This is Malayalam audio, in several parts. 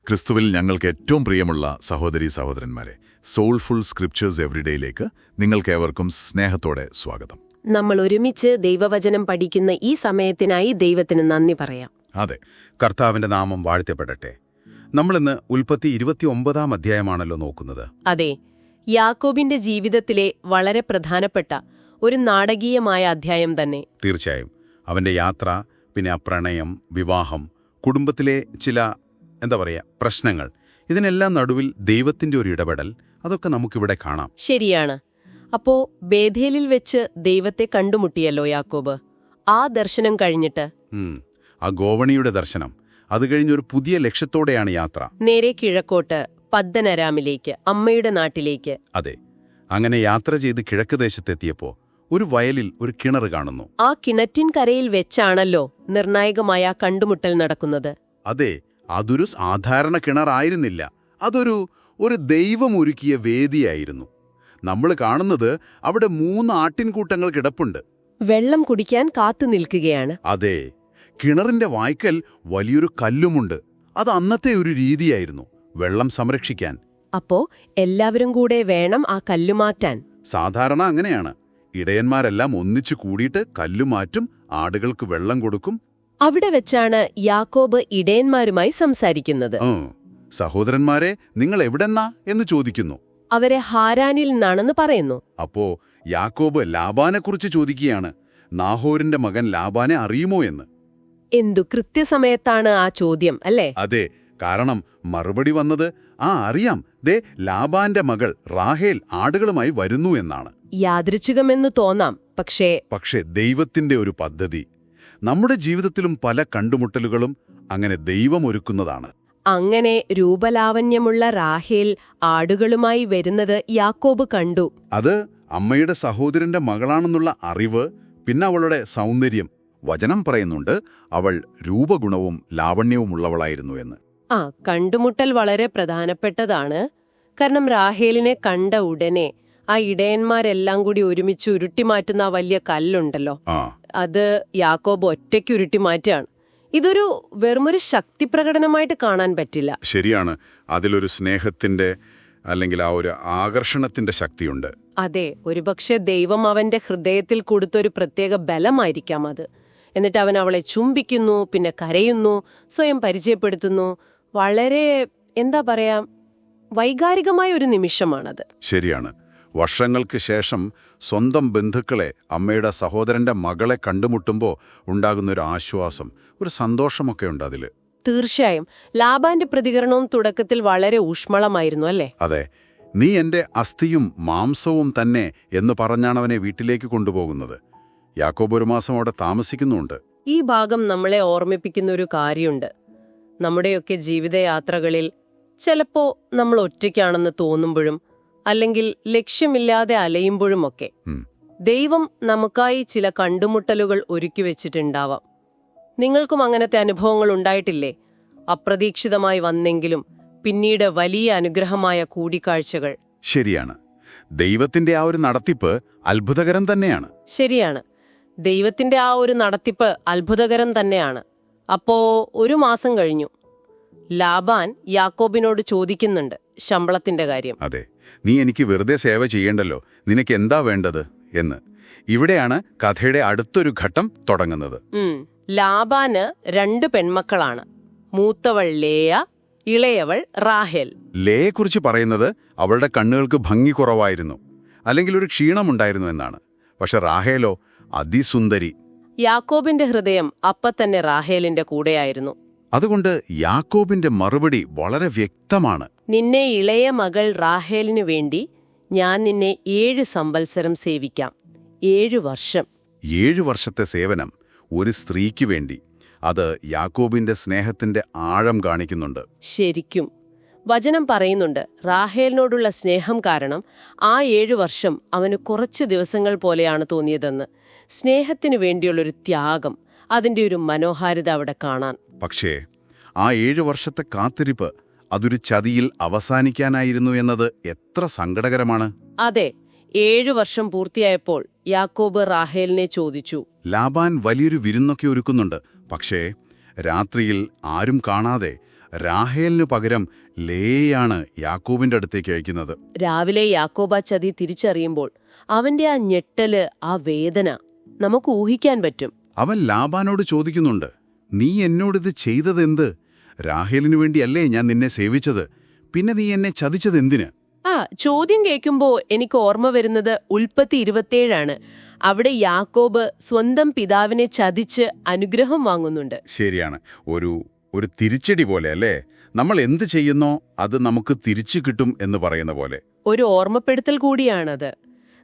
ക്രിസ്തുവിൽ ഞങ്ങൾക്ക് ഏറ്റവും പ്രിയമുള്ള സഹോദരീ സഹോദരന്മാരെ, സോൾഫുൾ സ്ക്രിപ്ചേഴ്സ് എവറിഡേയിലേക്ക് നിങ്ങൾക്കേവർക്കും സ്നേഹത്തോടെ സ്വാഗതം. നമ്മൾ ഒരുമിച്ച് ദൈവവചനം പഠിക്കുന്ന ഈ സമയത്തിനായി ദൈവത്തിന് നന്ദി പറയാം. അതെ, കർത്താവിന്റെ നാമം വാഴ്ത്തപ്പെടട്ടെ. നമ്മളിന്ന് ഉൽപ്പത്തി 29 അധ്യായമാണല്ലോ നോക്കുന്നത്. അതെ, യാക്കോബിന്റെ ജീവിതത്തിലെ വളരെ പ്രധാനപ്പെട്ട ഒരു നാടകീയമായ അധ്യായം തന്നെ. തീർച്ചയായും. അവന്റെ യാത്ര, പിന്നെ ആ പ്രണയം, വിവാഹം, കുടുംബത്തിലെ ചില പ്രശ്നങ്ങൾ, ഇതിനെല്ലാം നടുവിൽ ദൈവത്തിന്റെ ഒരു ഇടപെടൽ, അതൊക്കെ നമുക്കിവിടെ കാണാം. ശരിയാണ്. അപ്പോ ബേഥേലിൽ വെച്ച് ദൈവത്തെ കണ്ടുമുട്ടിയല്ലോ യാക്കോബ്. ആ ദർശനം കഴിഞ്ഞിട്ട് ആ ഗോവണിയുടെ ദർശനം, അത് കഴിഞ്ഞൊരു പുതിയ ലക്ഷ്യത്തോടെയാണ് യാത്ര. നേരെ കിഴക്കോട്ട് പദ്ദനരാമിലേക്ക്, അമ്മയുടെ നാട്ടിലേക്ക്. അതെ, അങ്ങനെ യാത്ര ചെയ്ത് കിഴക്ക് ദേശത്തെത്തിയപ്പോ ഒരു വയലിൽ ഒരു കിണർ കാണുന്നു. ആ കിണറ്റിൻ കരയിൽ വെച്ചാണല്ലോ നിർണായകമായ കണ്ടുമുട്ടൽ നടക്കുന്നത്. അതെ, അതൊരു സാധാരണ കിണറായിരുന്നില്ല. അതൊരു ദൈവം ഒരുക്കിയ വേദിയായിരുന്നു. നമ്മൾ കാണുന്നത് അവിടെ 3 ആട്ടിൻകൂട്ടങ്ങൾ കിടപ്പുണ്ട്, വെള്ളം കുടിക്കാൻ കാത്തു നിൽക്കുകയാണ്. അതെ, കിണറിന്റെ വായ്ക്കൽ വലിയൊരു കല്ലുമുണ്ട്. അത് അന്നത്തെ ഒരു രീതിയായിരുന്നു, വെള്ളം സംരക്ഷിക്കാൻ. അപ്പോ എല്ലാവരും കൂടെ വേണം ആ കല്ലുമാറ്റാൻ. സാധാരണ അങ്ങനെയാണ്. ഇടയന്മാരെല്ലാം ഒന്നിച്ചു കൂടിയിട്ട് കല്ലുമാറ്റും, ആടുകൾക്ക് വെള്ളം കൊടുക്കും. അവിടെ വെച്ചാണ് യാക്കോബ് ഇടയന്മാരുമായി സംസാരിക്കുന്നത്. സഹോദരന്മാരെ, നിങ്ങൾ എവിടെന്നാ എന്ന് ചോദിക്കുന്നു. അവരെ ഹാരാനിൽ നിന്നാണെന്ന് പറയുന്നു. അപ്പോ യാക്കോബ് ലാബാനെക്കുറിച്ച് ചോദിക്കുകയാണ്, നാഹോരിന്റെ മകൻ ലാബാനെ അറിയുമോ എന്ന്. എന്തു കൃത്യസമയത്താണ് ആ ചോദ്യം, അല്ലേ? അതെ, കാരണം മറുപടി വന്നത്, അറിയാം, ദേ ലാബാന്റെ മകൾ റാഹേൽ ആടുകളുമായി വരുന്നു എന്നാണ്. യാദൃച്ഛികമെന്ന് തോന്നാം, പക്ഷേ ദൈവത്തിന്റെ ഒരു പദ്ധതി. നമ്മുടെ ജീവിതത്തിലും പല കണ്ടുമുട്ടലുകളും അങ്ങനെ ദൈവം ഒരുക്കുന്നതാണ്. അങ്ങനെ രൂപലാവണ്യമുള്ള റാഹേൽ ആടുകളുമായി വരുന്നത് യാക്കോബ് കണ്ടു. അത് അമ്മയുടെ സഹോദരന്റെ മകളാണെന്നുള്ള അറിവ്, പിന്നെ അവളുടെ സൗന്ദര്യം. വചനം പറയുന്നുണ്ട്, അവൾ രൂപഗുണവും ലാവണ്യവുമുള്ളവളായിരുന്നു എന്ന്. കണ്ടുമുട്ടൽ വളരെ പ്രധാനപ്പെട്ടതാണ്. കാരണം റാഹേലിനെ കണ്ട ഉടനെ ആ ഇടയന്മാരെല്ലാം കൂടി ഒരുമിച്ച് ഉരുട്ടിമാറ്റുന്ന ആ വലിയ കല്ലുണ്ടല്ലോ, അത് യാക്കോബ് ഒറ്റയ്ക്ക് ഉരുട്ടിമാറ്റാണ്. ഇതൊരു വെറുമൊരു ശക്തി പ്രകടനമായിട്ട് കാണാൻ പറ്റില്ല. ശരിയാണ്, അതിലൊരു സ്നേഹത്തിന്റെ അല്ലെങ്കിൽ ആ ഒരു ആകർഷണത്തിന്റെ ശക്തിയുണ്ട്. അതെ, ഒരുപക്ഷെ ദൈവം അവന്റെ ഹൃദയത്തിൽ കൊടുത്തൊരു പ്രത്യേക ബലമായിരിക്കാം അത്. എന്നിട്ട് അവൻ അവളെ ചുംബിക്കുന്നു, പിന്നെ കരയുന്നു, സ്വയം പരിചയപ്പെടുത്തുന്നു. വളരെ വൈകാരികമായ ഒരു നിമിഷമാണത്. ശരിയാണ്. വർഷങ്ങൾക്ക് ശേഷം സ്വന്തം ബന്ധുക്കളെ, അമ്മയുടെ സഹോദരന്റെ മകളെ കണ്ടുമുട്ടുമ്പോൾ ഉണ്ടാകുന്നൊരു ആശ്വാസം, ഒരു സന്തോഷമൊക്കെ ഉണ്ട് അതില്. തീർച്ചയായും. ലാബാന്റെ പ്രതികരണവും തുടക്കത്തിൽ വളരെ ഊഷ്മളമായിരുന്നു, അല്ലേ? അതെ, നീ എന്റെ അസ്ഥിയും മാംസവും തന്നെ എന്ന് പറഞ്ഞാണ് അവനെ വീട്ടിലേക്ക് കൊണ്ടുപോകുന്നത്. യാക്കോബ് ഒരു മാസം അവിടെ താമസിക്കുന്നുണ്ട്. ഈ ഭാഗം നമ്മളെ ഓർമ്മിപ്പിക്കുന്ന ഒരു കാര്യമുണ്ട്. നമ്മുടെയൊക്കെ ജീവിതയാത്രകളിൽ ചിലപ്പോ നമ്മൾ ഒറ്റയ്ക്കാണെന്ന് തോന്നുമ്പോഴും അല്ലെങ്കിൽ ലക്ഷ്യമില്ലാതെ അലയുമ്പോഴുമൊക്കെ ദൈവം നമുക്കായി ചില കണ്ടുമുട്ടലുകൾ ഒരുക്കി വെച്ചിട്ടുണ്ടാവാം. നിങ്ങൾക്കും അങ്ങനത്തെ അനുഭവങ്ങൾ ഉണ്ടായിട്ടില്ലേ? അപ്രതീക്ഷിതമായി വന്നെങ്കിലും പിന്നീട് വലിയ അനുഗ്രഹമായ കൂടിക്കാഴ്ചകൾ. ശരിയാണ്, ദൈവത്തിന്റെ ആ ഒരു നടത്തിപ്പ് അത്ഭുതകരം തന്നെയാണ്. ശരിയാണ്, ദൈവത്തിന്റെ ആ ഒരു നടത്തിപ്പ് അത്ഭുതകരം തന്നെയാണ്. അപ്പോ 1 മാസം കഴിഞ്ഞു. ലാബാൻ യാക്കോബിനോട് ചോദിക്കുന്നുണ്ട് ശമ്പളത്തിന്റെ കാര്യം. അതെ, നീ എനിക്ക് വെറുതെ സേവ ചെയ്യേണ്ടല്ലോ, നിനക്ക് എന്താ വേണ്ടത് എന്ന്. ഇവിടെയാണ് കഥയുടെ അടുത്തൊരു ഘട്ടം തുടങ്ങുന്നത്. ലാബാന് 2 പെൺമക്കളാണ്. മൂത്തവൾ ലേയ, ഇളയവൾ റാഹേൽ. ലേയെക്കുറിച്ച് പറയുന്നത് അവളുടെ കണ്ണുകൾക്ക് ഭംഗി കുറവായിരുന്നു, അല്ലെങ്കിൽ ഒരു ക്ഷീണമുണ്ടായിരുന്നു എന്നാണ്. പക്ഷെ റാഹേലോ അതിസുന്ദരി. യാക്കോബിന്റെ ഹൃദയം അപ്പത്തന്നെ റാഹേലിന്റെ കൂടെയായിരുന്നു. അതുകൊണ്ട് യാക്കോബിന്റെ മറുപടി വളരെ വ്യക്തമാണ്. നിന്നെ ഇളയ മകൾ റാഹേലിനു വേണ്ടി ഞാൻ നിന്നെ 7 സംവത്സരം സേവിക്കാം. 7 വർഷം. 7 വർഷത്തെ സേവനം ഒരു സ്ത്രീക്ക് വേണ്ടി, അത് യാക്കോബിന്റെ സ്നേഹത്തിന്റെ ആഴം കാണിക്കുന്നുണ്ട്. ശരിക്കും വചനം പറയുന്നുണ്ട്, റാഹേലിനോടുള്ള സ്നേഹം കാരണം ആ 7 വർഷം അവന് കുറച്ച് ദിവസങ്ങൾ പോലെയാണ് തോന്നിയതെന്ന്. സ്നേഹത്തിനു വേണ്ടിയുള്ളൊരു ത്യാഗം, അതിന്റെ ഒരു മനോഹാരിത അവിടെ കാണാൻ. പക്ഷേ ആ 7 വർഷത്തെ കാത്തിരിപ്പ് അതൊരു ചതിയിൽ അവസാനിക്കാനായിരുന്നു എന്നത് എത്ര സങ്കടകരമാണ്. അതെ, 7 വർഷം പൂർത്തിയായപ്പോൾ യാക്കോബ് റാഹേലിനെ ചോദിച്ചു. ലാബാൻ വലിയൊരു വിരുന്നൊക്കെ ഒരുക്കുന്നുണ്ട്. പക്ഷേ രാത്രിയിൽ ആരും കാണാതെ രാഹേലിനു പകരം ലേയാണ് യാക്കോബിന്റെ അടുത്തേക്ക് അയക്കുന്നത്. രാവിലെ യാക്കോബ ചതി തിരിച്ചറിയുമ്പോൾ അവന്റെ ആ ഞെട്ടല്, ആ വേദന നമുക്ക് ഊഹിക്കാൻ പറ്റും. അവൻ ലാബാനോട് ചോദിക്കുന്നുണ്ട്, നീ എന്നോടിത് ചെയ്തതെന്ത്? രാഹേലിനു വേണ്ടിയല്ലേ ഞാൻ നിന്നെ സേവിച്ചത്, പിന്നെ നീ എന്നെ ചതിച്ചതെന്തിന്? ചോദ്യം കേൾക്കുമ്പോ എനിക്ക് ഓർമ്മ വരുന്നത് ഉൽപ്പത്തി 27 അവിടെ യാക്കോബ് സ്വന്തം പിതാവിനെ ചതിച്ച് അനുഗ്രഹം വാങ്ങുന്നുണ്ട്. ശരിയാണ്, ഒരു തിരിച്ചടി പോലെ അല്ലേ? നമ്മൾ എന്ത് ചെയ്യുന്നോ അത് നമുക്ക് തിരിച്ചു കിട്ടും എന്ന് പറയുന്ന പോലെ. ഒരു ഓർമ്മപ്പെടുത്തൽ കൂടിയാണത്.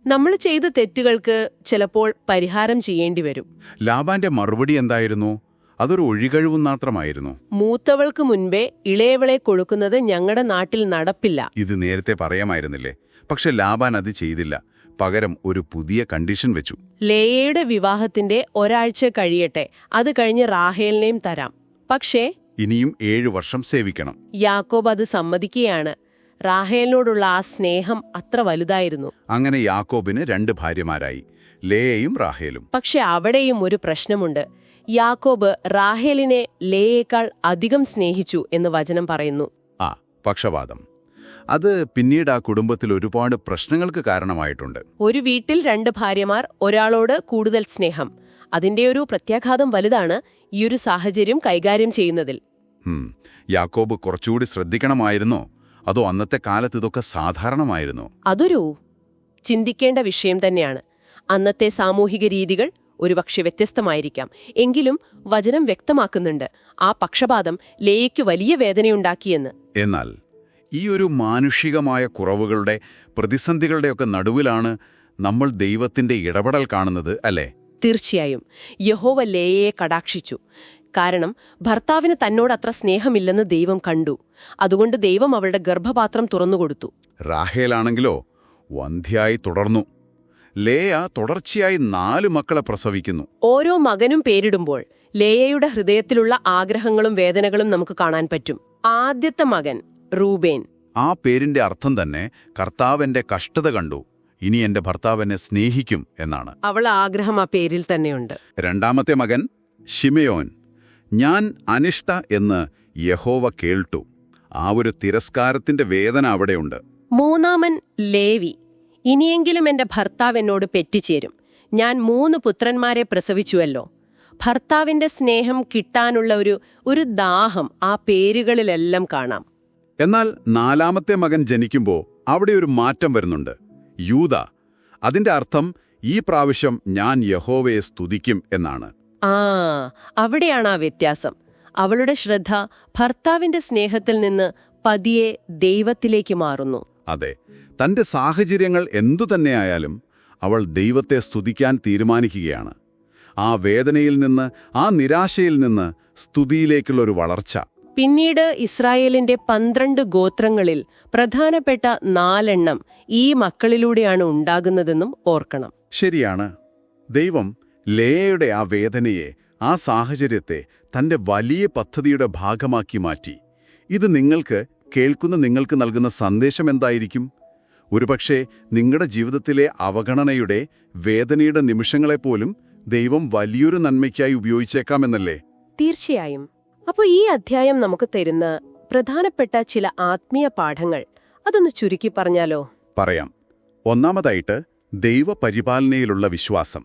നമ്മൾ ചെയ്ത തെറ്റുകൾക്ക് ചിലപ്പോൾ പരിഹാരം ചെയ്യേണ്ടി വരും. ലാബാന്റെ മറുപടി എന്തായിരുന്നു? അതൊരു ഒഴികഴിവ് മാത്രമായിരുന്നു. മൂത്തവൾക്ക് മുൻപേ ഇളയവളെ കൊടുക്കുന്നത് ഞങ്ങളുടെ നാട്ടിൽ നടപ്പില്ല. ഇത് നേരത്തെ പറയാമായിരുന്നില്ലേ? പക്ഷെ ലാബാൻ അത് ചെയ്തില്ല. പകരം ഒരു പുതിയ കണ്ടീഷൻ വെച്ചു. ലേയയുടെ വിവാഹത്തിന്റെ ഒരാഴ്ച കഴിയട്ടെ, അത് കഴിഞ്ഞ് റാഹേലിനെയും തരാം, പക്ഷേ ഇനിയും 7 വർഷം സേവിക്കണം. യാക്കോബ് അത് സമ്മതിക്കുകയാണ്. റാഹേലിനോടുള്ള ആ സ്നേഹം അത്ര വലുതായിരുന്നു. അങ്ങനെ യാക്കോബിന് 2 ഭാര്യമാരായി, ലേയയും റാഹേലും. പക്ഷെ അവിടെയും ഒരു പ്രശ്നമുണ്ട്. യാക്കോബ് റാഹേലിനെ ലേയേക്കാൾ അധികം സ്നേഹിച്ചു എന്ന് വചനം പറയുന്നു. പക്ഷപാതം. അത് പിന്നീട് ആ കുടുംബത്തിൽ ഒരുപാട് പ്രശ്നങ്ങൾക്ക് കാരണമായിട്ടുണ്ട്. ഒരു വീട്ടിൽ 2 ഭാര്യമാർ, ഒരാളോട് കൂടുതൽ സ്നേഹം. അതിന്റെ ഒരു പ്രത്യാഘാതം വലുതാണ് ഈ ഒരു സാഹചര്യം കൈകാര്യം ചെയ്യുന്നതിൽ. യാക്കോബ് കുറച്ചുകൂടി ശ്രദ്ധിക്കണമായിരുന്നോ? അതോ അന്നത്തെ കാലത്ത് ഇതൊക്കെ സാധാരണമായിരുന്നോ? അതൊരു ചിന്തിക്കേണ്ട വിഷയം തന്നെയാണ്. അന്നത്തെ സാമൂഹിക രീതികൾ ഒരുപക്ഷെ വ്യത്യസ്തമായിരിക്കാം. എങ്കിലും വചനം വ്യക്തമാക്കുന്നുണ്ട് ആ പക്ഷപാതം ലേയയ്ക്ക് വലിയ വേദനയുണ്ടാക്കിയെന്ന്. എന്നാൽ ഈ ഒരു മാനുഷികമായ കുറവുകളുടെ, പ്രതിസന്ധികളുടെയൊക്കെ നടുവിലാണ് നമ്മൾ ദൈവത്തിന്റെ ഇടപെടൽ കാണുന്നത്, അല്ലേ? തീർച്ചയായും. യഹോവ ലേയയെ കടാക്ഷിച്ചു. കാരണം ഭർത്താവിന് തന്നോട് അത്ര സ്നേഹമില്ലെന്ന് ദൈവം കണ്ടു. അതുകൊണ്ട് ദൈവം അവളുടെ ഗർഭപാത്രം തുറന്നുകൊടുത്തു. റാഹേലാണെങ്കിലോ വന്ധ്യായി തുടർന്നു. ലേയ തുടർച്ചയായി 4 മക്കളെ പ്രസവിക്കുന്നു. ഓരോ മകനും പേരിടുമ്പോൾ ലേയയുടെ ഹൃദയത്തിലുള്ള ആഗ്രഹങ്ങളും വേദനകളും നമുക്ക് കാണാൻ പറ്റും. ആദ്യത്തെ മകൻ റൂബേൻ. ആ പേരിന്റെ അർത്ഥം തന്നെ കർത്താവ് എന്റെ കഷ്ടത കണ്ടു, ഇനി എന്റെ ഭർത്താവ് എന്നെ സ്നേഹിക്കും എന്നാണ്. അവൾ ആഗ്രഹം ആ പേരിൽ തന്നെയുണ്ട്. രണ്ടാമത്തെ മകൻ ശിമയോൻ. ഞാൻ അനിഷ്ട എന്ന് യഹോവ കേൾട്ടു. ആ ഒരു തിരസ്കാരത്തിന്റെ വേദന അവിടെയുണ്ട്. മൂന്നാമൻ ലേവി. ഇനിയെങ്കിലും എന്റെ ഭർത്താവ് എന്നോട് പെറ്റിച്ചേരും. ഞാൻ 3 പുത്രന്മാരെ പ്രസവിച്ചുവല്ലോ. ഭർത്താവിന്റെ സ്നേഹം കിട്ടാനുള്ള ഒരു ദാഹം ആ പേരുകളിലെല്ലാം കാണാം. എന്നാൽ 4ാമത്തെ മകൻ ജനിക്കുമ്പോൾ അവിടെ ഒരു മാറ്റം വരുന്നുണ്ട്. യൂദ. അതിന്റെ അർത്ഥം ഈ പ്രാവശ്യം ഞാൻ യഹോവയെ സ്തുതിക്കും എന്നാണ്. അവിടെയാണ് ആ വ്യത്യാസം. അവളുടെ ശ്രദ്ധ ഭർത്താവിന്റെ സ്നേഹത്തിൽ നിന്ന് പതിയെ ദൈവത്തിലേക്ക് മാറുന്നു. അതെ, തന്റെ സാഹചര്യങ്ങൾ എന്തുതന്നെയായാലും അവൾ ദൈവത്തെ സ്തുതിക്കാൻ തീരുമാനിക്കുകയാണ്. ആ വേദനയിൽ നിന്ന്, ആ നിരാശയിൽ നിന്ന് സ്തുതിയിലേക്കുള്ളൊരു വളർച്ച. പിന്നീട് ഇസ്രായേലിന്റെ 12 ഗോത്രങ്ങളിൽ പ്രധാനപ്പെട്ട 4 ഈ മക്കളിലൂടെയാണ് ഉണ്ടാകുന്നതെന്നും ഓർക്കണം. ശരിയാണ്. ദൈവം ലേയയുടെ ആ വേദനയെ, ആ സാഹചര്യത്തെ തന്റെ വലിയ പദ്ധതിയുടെ ഭാഗമാക്കി മാറ്റി. ഇത് കേൾക്കുന്ന നിങ്ങൾക്ക് നൽകുന്ന സന്ദേശം എന്തായിരിക്കും? ഒരുപക്ഷെ നിങ്ങളുടെ ജീവിതത്തിലെ അവഗണനയുടെ, വേദനയുടെ നിമിഷങ്ങളെപ്പോലും ദൈവം വലിയൊരു നന്മയ്ക്കായി ഉപയോഗിച്ചേക്കാമെന്നല്ലേ? തീർച്ചയായും. അപ്പോൾ ഈ അധ്യായം നമുക്ക് തരുന്ന പ്രധാനപ്പെട്ട ചില ആത്മീയ പാഠങ്ങൾ അതൊന്ന് ചുരുക്കി പറഞ്ഞാലോ? പറയാം. ഒന്നാമതായിട്ട്, ദൈവപരിപാലനയിലുള്ള വിശ്വാസം.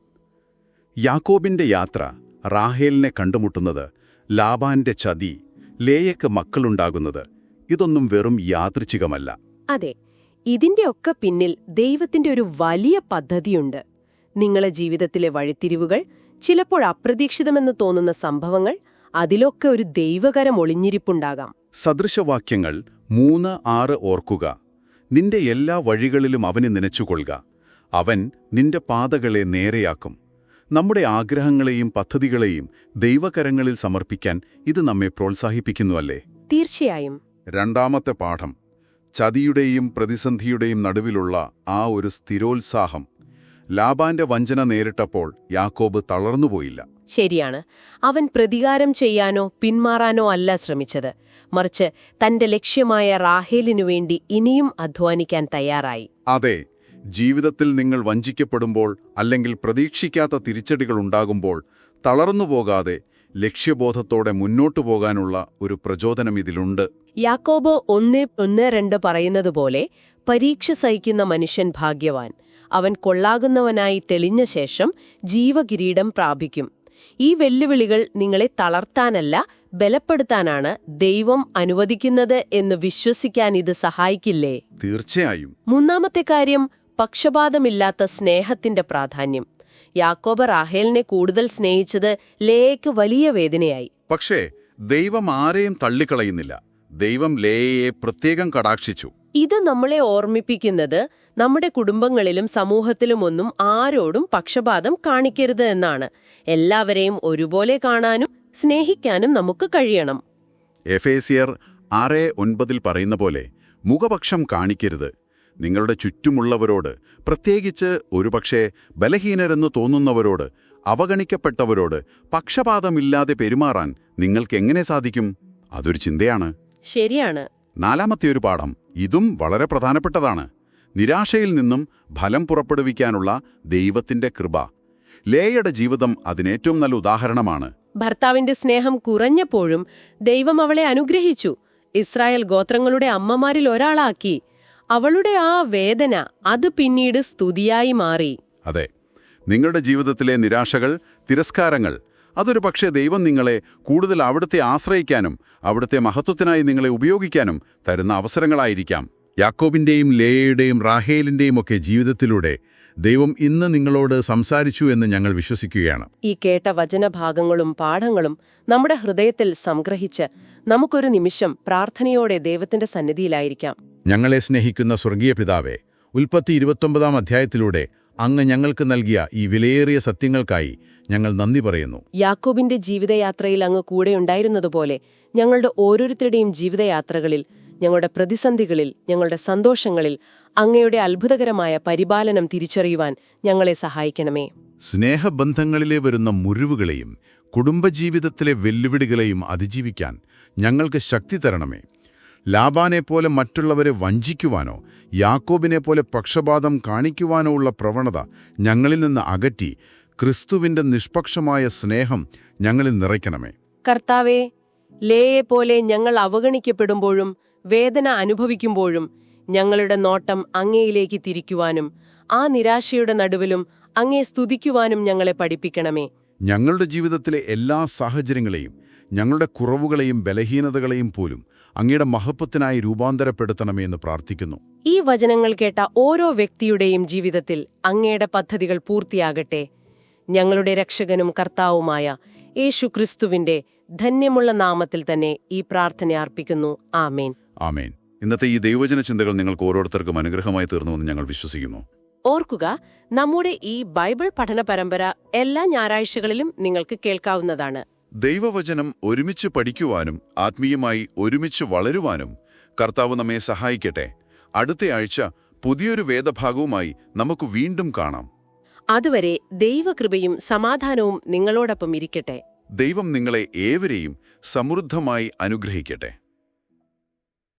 യാക്കോബിന്റെ യാത്ര, റാഹേലിനെ കണ്ടുമുട്ടുന്നത്, ലാബാന്റെ ചതി, ലേയയ്ക്ക് മക്കളുണ്ടാകുന്നത്, ഇതൊന്നും വെറും യാദൃച്ഛികമല്ല. അതെ, ഇതിന്റെയൊക്കെ പിന്നിൽ ദൈവത്തിന്റെ ഒരു വലിയ പദ്ധതിയുണ്ട്. നിങ്ങളെ ജീവിതത്തിലെ വഴിത്തിരിവുകൾ, ചിലപ്പോൾ അപ്രതീക്ഷിതമെന്ന് തോന്നുന്ന സംഭവങ്ങൾ, അതിലൊക്കെ ഒരു ദൈവകരം ഒളിഞ്ഞിരിപ്പുണ്ടാകാം. സദൃശവാക്യങ്ങൾ 3:6 ഓർക്കുക. നിന്റെ എല്ലാ വഴികളിലും അവനെ നനച്ചുകൊള്ളുക. അവൻ നിന്റെ പാതകളെ നേരെയാക്കും. നമ്മുടെ ആഗ്രഹങ്ങളെയും പദ്ധതികളെയും ദൈവകരങ്ങളിൽ സമർപ്പിക്കാൻ ഇത് നമ്മെ പ്രോത്സാഹിപ്പിക്കുന്നുവല്ലേ? തീർച്ചയായും. രണ്ടാമത്തെ പാഠം, ചതിയുടെയും പ്രതിസന്ധിയുടെയും നടുവിലുള്ള ആ ഒരു സ്ഥിരോത്സാഹം. ലാബാന്റെ വഞ്ചന നേരിട്ടപ്പോൾ യാക്കോബ് തളർന്നുപോയില്ല. ശരിയാണ്. അവൻ പ്രതികാരം ചെയ്യാനോ പിന്മാറാനോ അല്ല ശ്രമിച്ചത്. മറിച്ച് തന്റെ ലക്ഷ്യമായ റാഹേലിനു വേണ്ടി ഇനിയും അധ്വാനിക്കാൻ തയ്യാറായി. അതെ, ജീവിതത്തിൽ നിങ്ങൾ വഞ്ചിക്കപ്പെടുമ്പോൾ അല്ലെങ്കിൽ പ്രതീക്ഷിക്കാത്ത തിരിച്ചടികൾ ഉണ്ടാകുമ്പോൾ തളർന്നുപോകാതെ ലക്ഷ്യബോധത്തോടെ മുന്നോട്ടു പോകാനുള്ള ഒരു പ്രചോദനം ഇതിലുണ്ട്. യാക്കോബ് 1:1-2 പറയുന്നതുപോലെ പരീക്ഷ സഹിക്കുന്ന മനുഷ്യൻ ഭാഗ്യവാൻ. അവൻ കൊള്ളാകുന്നവനായി തെളിഞ്ഞ ശേഷം ജീവകിരീടം പ്രാപിക്കും. ഈ വെല്ലുവിളികൾ നിങ്ങളെ തളർത്താനല്ല, ബലപ്പെടുത്താനാണ് ദൈവം അനുവദിക്കുന്നത് എന്ന് വിശ്വസിക്കാൻ ഇത് സഹായിക്കില്ലേ? തീർച്ചയായും. മൂന്നാമത്തെ കാര്യം, പക്ഷപാതമില്ലാത്ത സ്നേഹത്തിന്റെ പ്രാധാന്യം. യാക്കോബ് റാഹേലിനെ കൂടുതൽ സ്നേഹിച്ചത് ലേയയ്ക്ക് വലിയ വേദനയായി. പക്ഷേ ദൈവം ആരെയും തള്ളിക്കളയുന്നില്ല. ദൈവം ലേയയെ പ്രത്യേകം കടാക്ഷിച്ചു. ഇത് നമ്മളെ ഓർമ്മിപ്പിക്കുന്നത് നമ്മുടെ കുടുംബങ്ങളിലും സമൂഹത്തിലുമൊന്നും ആരോടും പക്ഷപാതം കാണിക്കരുത് എന്നാണ്. എല്ലാവരെയും ഒരുപോലെ കാണാനും സ്നേഹിക്കാനും നമുക്ക് കഴിയണം. എഫേസ്യർ 6:9 പറയുന്ന പോലെ മുഖപക്ഷം കാണിക്കരുത്. നിങ്ങളുടെ ചുറ്റുമുള്ളവരോട്, പ്രത്യേകിച്ച് ഒരുപക്ഷെ ബലഹീനരെന്ന് തോന്നുന്നവരോട്, അവഗണിക്കപ്പെട്ടവരോട് പക്ഷപാതമില്ലാതെ പെരുമാറാൻ നിങ്ങൾക്കെങ്ങനെ സാധിക്കും? അതൊരു ചിന്തയാണ്. ശരിയാണ്. നാലാമത്തെ ഒരു പാഠം, ഇതും വളരെ പ്രധാനപ്പെട്ടതാണ്. നിരാശയിൽ നിന്നും ഫലം പുറപ്പെടുവിക്കാനുള്ള ദൈവത്തിന്റെ കൃപ. ലേയയുടെ ജീവിതം അതിനേറ്റവും നല്ല ഉദാഹരണമാണ്. ഭർത്താവിന്റെ സ്നേഹം കുറഞ്ഞപ്പോഴും ദൈവം അവളെ അനുഗ്രഹിച്ചു. ഇസ്രായേൽ ഗോത്രങ്ങളുടെ അമ്മമാരിൽ ഒരാളാക്കി. അവളുടെ ആ വേദന അത് പിന്നീട് സ്തുതിയായി മാറി. അതെ, നിങ്ങളുടെ ജീവിതത്തിലെ നിരാശകൾ, തിരസ്കാരങ്ങൾ, അതൊരു പക്ഷേ ദൈവം നിങ്ങളെ കൂടുതൽ അവിടുത്തെ ആശ്രയിക്കാനും അവിടുത്തെ മഹത്വത്തിനായി നിങ്ങളെ ഉപയോഗിക്കാനും തരുന്ന അവസരങ്ങളായിരിക്കാം. യാക്കോബിന്റെയും ലേയയുടെയും റാഹേലിന്റെയും ഒക്കെ ജീവിതത്തിലൂടെ ദൈവം ഇന്ന് നിങ്ങളോട് സംസാരിച്ചു എന്ന് ഞങ്ങൾ വിശ്വസിക്കുകയാണ്. ഈ കേട്ട വചനഭാഗങ്ങളും പാഠങ്ങളും നമ്മുടെ ഹൃദയത്തിൽ സംഗ്രഹിച്ച് നമുക്കൊരു നിമിഷം പ്രാർത്ഥനയോടെ ദൈവത്തിന്റെ സന്നിധിയിലായിരിക്കാം. ഞങ്ങളെ സ്നേഹിക്കുന്ന സ്വർഗീയ പിതാവേ, ഉൽപ്പത്തി 29 അധ്യായത്തിലൂടെ അങ്ങ് ഞങ്ങൾക്ക് നൽകിയ ഈ വിലയേറിയ സത്യങ്ങൾക്കായി ഞങ്ങൾ നന്ദി പറയുന്നു. യാക്കോബിന്റെ ജീവിതയാത്രയിൽ അങ്ങ് കൂടെയുണ്ടായിരുന്നതുപോലെ ഞങ്ങളുടെ ഓരോരുത്തരുടെയും ജീവിതയാത്രകളിൽ, ഞങ്ങളുടെ പ്രതിസന്ധികളിൽ, ഞങ്ങളുടെ സന്തോഷങ്ങളിൽ അങ്ങയുടെ അത്ഭുതകരമായ പരിപാലനം തിരിച്ചറിയുവാൻ ഞങ്ങളെ സഹായിക്കണമേ. സ്നേഹബന്ധങ്ങളിലെ വരുന്ന മുറിവുകളെയും കുടുംബജീവിതത്തിലെ വെല്ലുവിളികളെയും അതിജീവിക്കാൻ ഞങ്ങൾക്ക് ശക്തി തരണമേ. ലാബാനെപ്പോലെ മറ്റുള്ളവരെ വഞ്ചിക്കുവാനോ യാക്കോബിനെപ്പോലെ പക്ഷപാതം കാണിക്കുവാനോ ഉള്ള പ്രവണത ഞങ്ങളിൽ നിന്ന് അകറ്റി ക്രിസ്തുവിന്റെ നിഷ്പക്ഷമായ സ്നേഹം ഞങ്ങളിൽ നിറയ്ക്കണമേ. കർത്താവേ, ലേയെപ്പോലെ ഞങ്ങൾ അവഗണിക്കപ്പെടുമ്പോഴും വേദന അനുഭവിക്കുമ്പോഴും ഞങ്ങളുടെ നോട്ടം അങ്ങയിലേക്ക് തിരിക്കുവാനും ആ നിരാശയുടെ നടുവിലും അങ്ങയെ സ്തുതിക്കുവാനും ഞങ്ങളെ പഠിപ്പിക്കണമേ. ഞങ്ങളുടെ ജീവിതത്തിലെ എല്ലാ സാഹചര്യങ്ങളെയും, ഞങ്ങളുടെ കുറവുകളെയും ബലഹീനതകളെയും പോലും അങ്ങയുടെ മഹത്വത്തിനായി രൂപാന്തരപ്പെടുത്തണമേ എന്ന് പ്രാർത്ഥിക്കുന്നു. ഈ വചനങ്ങൾ കേട്ട ഓരോ വ്യക്തിയുടെയും ജീവിതത്തിൽ അങ്ങയുടെ പദ്ധതികൾ പൂർത്തിയാകട്ടെ. ഞങ്ങളുടെ രക്ഷകനും കർത്താവുമായ യേശു ക്രിസ്തുവിന്റെ ധന്യമുള്ള നാമത്തിൽ തന്നെ ഈ പ്രാർത്ഥന അർപ്പിക്കുന്നു. ആമേൻ. ആമേൻ. ഇന്നത്തെ ഈ ദൈവവചന ചിന്തകൾ നിങ്ങൾക്ക് ഓരോരുത്തർക്കും അനുഗ്രഹമായി തീർന്നുവെന്ന് ഞങ്ങൾ വിശ്വസിക്കുന്നു. ഓർക്കുക, നമ്മുടെ ഈ ബൈബിൾ പഠന പരമ്പര എല്ലാ ഞായറാഴ്ചകളിലും നിങ്ങൾക്ക് കേൾക്കാവുന്നതാണ്. ദൈവവചനം ഒരുമിച്ച് പഠിക്കുവാനും ആത്മീയമായി ഒരുമിച്ച് വളരുവാനും കർത്താവ് നമ്മെ സഹായിക്കട്ടെ. അടുത്ത ആഴ്ച പുതിയൊരു വേദഭാഗവുമായി നമുക്ക് വീണ്ടും കാണാം. അതുവരെ ദൈവകൃപയും സമാധാനവും നിങ്ങളോടൊപ്പം ഇരിക്കട്ടെ. ദൈവം നിങ്ങളെ ഏവരെയും സമൃദ്ധമായി അനുഗ്രഹിക്കട്ടെ.